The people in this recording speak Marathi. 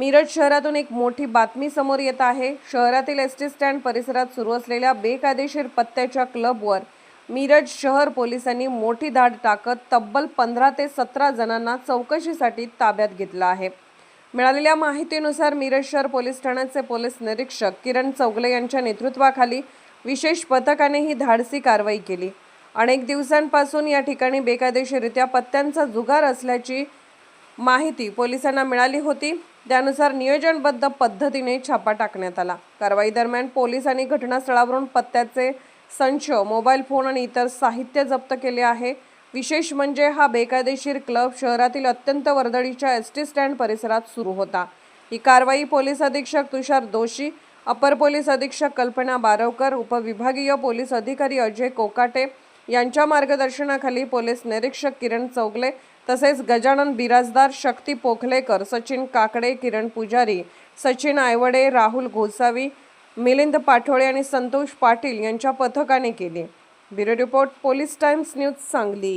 मिरज शहरातून एक मोठी बातमी समोर येत आहे। शहरातील एसटी स्टँड परिसरात सुरू असलेल्या बेकायदेशीर पत्त्याच्या क्लबवर मिरज शहर पोलिसांनी मोठी धाड टाकत तब्बल 15 ते 17 जणांना चौकशीसाठी ताब्यात घेतलं आहे। मिळालेल्या माहितीनुसार मिरज शहर पोलीस ठाण्याचे पोलीस निरीक्षक किरण चौगले यांच्या नेतृत्वाखाली विशेष पथकाने ही धाडसी कारवाई केली। अनेक दिवसांपासून या ठिकाणी बेकायदेशीररित्या पत्त्यांचा जुगार असल्याची माहिती पोलिसांना मिळाली होती। त्यानुसार नियोजनबद्ध पद्धतीने छापा टाकण्यात आला। कारवाई दरम्यान पोलिसांनी घटनास्थळावरून पत्त्याचे संच, मोबाईल फोन आणि इतर साहित्य जप्त केले आहे। विशेष म्हणजे हा बेकायदेशीर क्लब शहरातील अत्यंत वर्दळीच्या एसटी स्टँड परिसरात सुरू होता। ही कारवाई पोलीस अधीक्षक तुषार दोशी, अपर पोलीस अधीक्षक कल्पना बारवकर, उपविभागीय पोलीस अधिकारी अजय कोकाटे यांच्या मार्गदर्शनाखाली पोलीस निरीक्षक किरण चौगले तसेच गजानन बिराजदार, शक्ती पोखलेकर, सचिन काकडे, किरण पुजारी, सचिन आयवडे, राहुल गोसावी, मिलिंद पाठोळे आणि संतोष पाटील यांच्या पथकाने केली। Bureau report, police times news, Sangli.